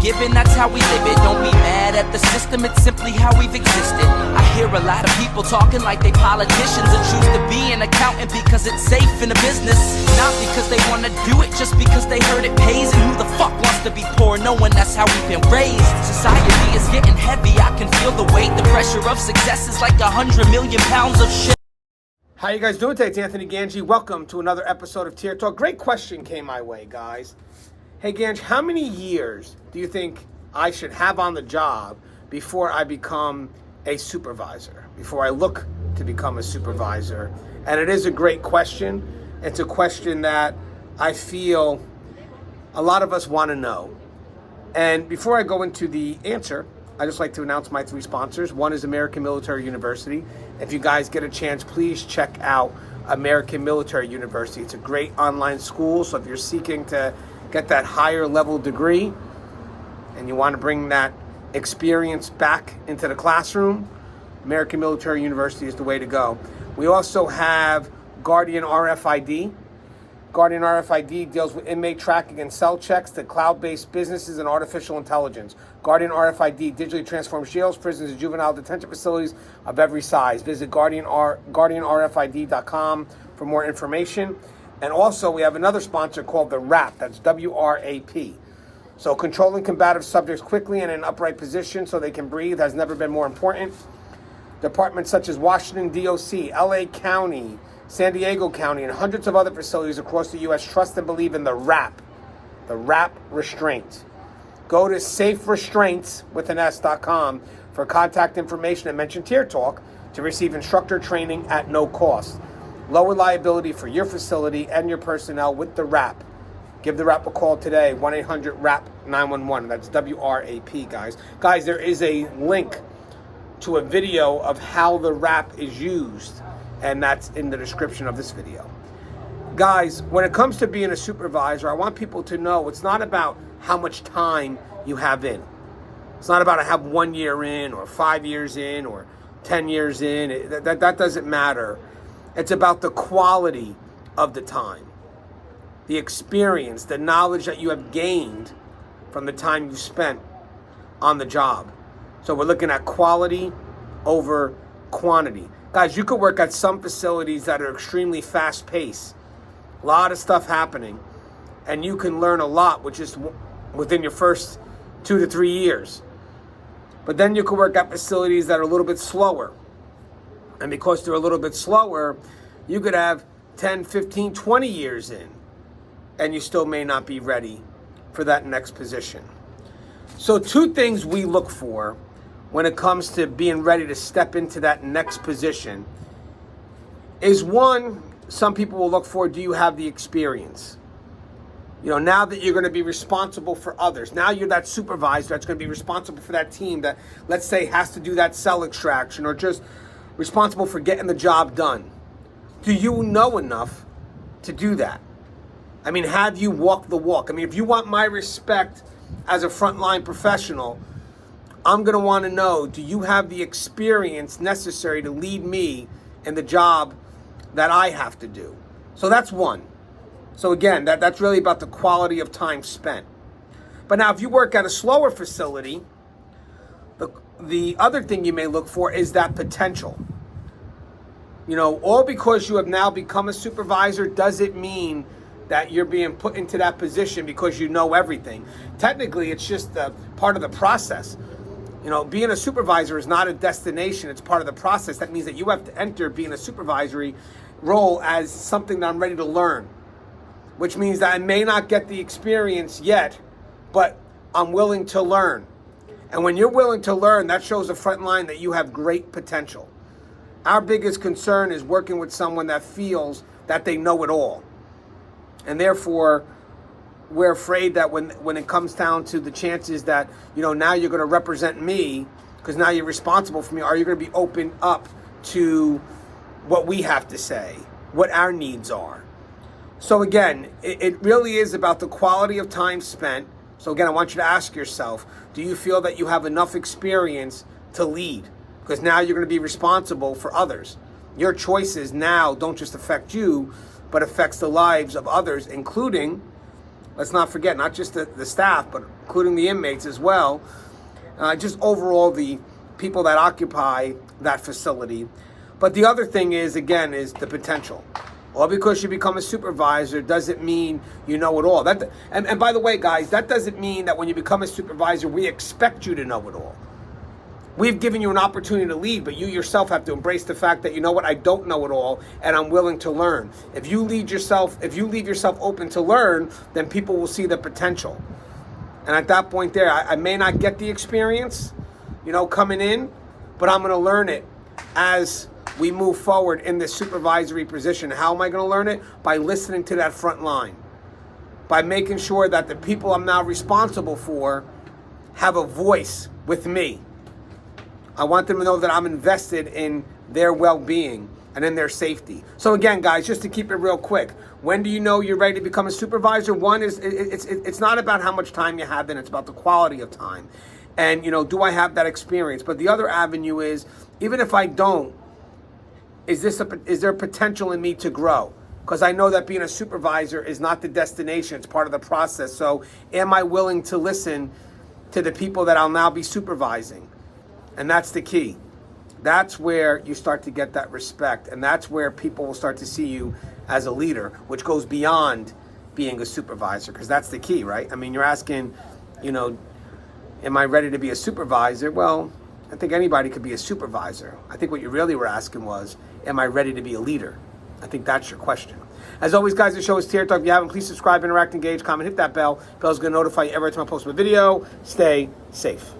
given, that's how we live it. Don't be mad at the system, it's simply how we've existed. I hear a lot of people talking like they politicians and choose to be an accountant because it's safe in the business. Not because they want to do it, just because they heard it pays. And who the fuck wants to be poor knowing that's how we've been raised? Society is getting heavy, I can feel the weight. The pressure of success is like 100 million pounds of shit. How you guys doing today? It's Anthony Gangi. Welcome to another episode of Tier Talk. Great question came my way, guys. Hey, Gangi, how many years do you think I should have on the job before I become a supervisor, before I look to become a supervisor? And it is a great question. It's a question that I feel a lot of us want to know. And before I go into the answer, I'd just like to announce my three sponsors. One is American Military University. If you guys get a chance, please check out American Military University. It's a great online school, so if you're seeking to get that higher level degree and you want to bring that experience back into the classroom, American Military University is the way to go. We also have Guardian RFID. Guardian RFID deals with inmate tracking and cell checks to cloud-based businesses and artificial intelligence. Guardian RFID digitally transforms jails, prisons, and juvenile detention facilities of every size. Visit guardianrfid.com for more information. And also, we have another sponsor called the WRAP. That's W-R-A-P. So controlling combative subjects quickly and in an upright position so they can breathe has never been more important. Departments such as Washington, D.O.C., L.A. County, San Diego County, and hundreds of other facilities across the U.S. trust and believe in the WRAP restraint. Go to saferestraints.com for contact information and mention Tier Talk to receive instructor training at no cost. Lower liability for your facility and your personnel with the WRAP. Give the WRAP a call today, 1-800-WRAP-911. That's W-R-A-P, guys. Guys, there is a link to a video of how the WRAP is used, and that's in the description of this video. Guys, when it comes to being a supervisor, I want people to know it's not about how much time you have in. It's not about I have 1 year in or 5 years in or 10 years in. That doesn't matter. It's about the quality of the time, the experience, the knowledge that you have gained from the time you spent on the job. So we're looking at quality over quantity. Guys, you could work at some facilities that are extremely fast-paced, a lot of stuff happening, and you can learn a lot, which is within your first 2 to 3 years. But then you could work at facilities that are a little bit slower. And because they're a little bit slower, you could have 10, 15, 20 years in, and you still may not be ready for that next position. So 2 things we look for when it comes to being ready to step into that next position is, one, some people will look for, do you have the experience? You know, now that you're going to be responsible for others, now you're that supervisor that's going to be responsible for that team that, let's say, has to do that cell extraction or just responsible for getting the job done. Do you know enough to do that? I mean, have you walked the walk? I mean, if you want my respect as a frontline professional, I'm going to want to know, do you have the experience necessary to lead me in the job that I have to do? So that's one. So again, that's really about the quality of time spent. But now if you work at a slower facility, the other thing you may look for is that potential. You know, all because you have now become a supervisor doesn't mean that you're being put into that position because you know everything. Technically, it's just part of the process. You know, being a supervisor is not a destination. It's part of the process. That means that you have to enter being a supervisory role as something that I'm ready to learn, which means that I may not get the experience yet, but I'm willing to learn. And when you're willing to learn, that shows the front line that you have great potential. Our biggest concern is working with someone that feels that they know it all. And therefore, we're afraid that when it comes down to the chances that, you know, now you're going to represent me because now you're responsible for me, are you going to be open up to what we have to say, what our needs are? So again, it really is about the quality of time spent. So again, I want you to ask yourself, do you feel that you have enough experience to lead? Because now you're going to be responsible for others. Your choices now don't just affect you, but affects the lives of others, including Let's not forget, not just the staff, but including the inmates as well. Just overall the people that occupy that facility. But the other thing is, again, is the potential. Or because you become a supervisor doesn't mean you know it all. And by the way, guys, that doesn't mean that when you become a supervisor, we expect you to know it all. We've given you an opportunity to lead, but you yourself have to embrace the fact that, you know what, I don't know it all, and I'm willing to learn. If you leave yourself open to learn, then people will see the potential. And at that point there, I may not get the experience, coming in, but I'm going to learn it as we move forward in this supervisory position. How am I going to learn it? By listening to that front line. By making sure that the people I'm now responsible for have a voice with me. I want them to know that I'm invested in their well-being and in their safety. So again, guys, just to keep it real quick, when do you know you're ready to become a supervisor? One is, it's not about how much time you have, then it's about the quality of time. And, do I have that experience? But the other avenue is, even if I don't, is there potential in me to grow? Because I know that being a supervisor is not the destination, it's part of the process. So am I willing to listen to the people that I'll now be supervising? And that's the key. That's where you start to get that respect. And that's where people will start to see you as a leader, which goes beyond being a supervisor. Because that's the key, right? I mean, you're asking, am I ready to be a supervisor? Well, I think anybody could be a supervisor. I think what you really were asking was, am I ready to be a leader? I think that's your question. As always, guys, the show is Tier Talk. If you haven't, please subscribe, interact, engage, comment, hit that bell. Bell's going to notify you every time I post a video. Stay safe.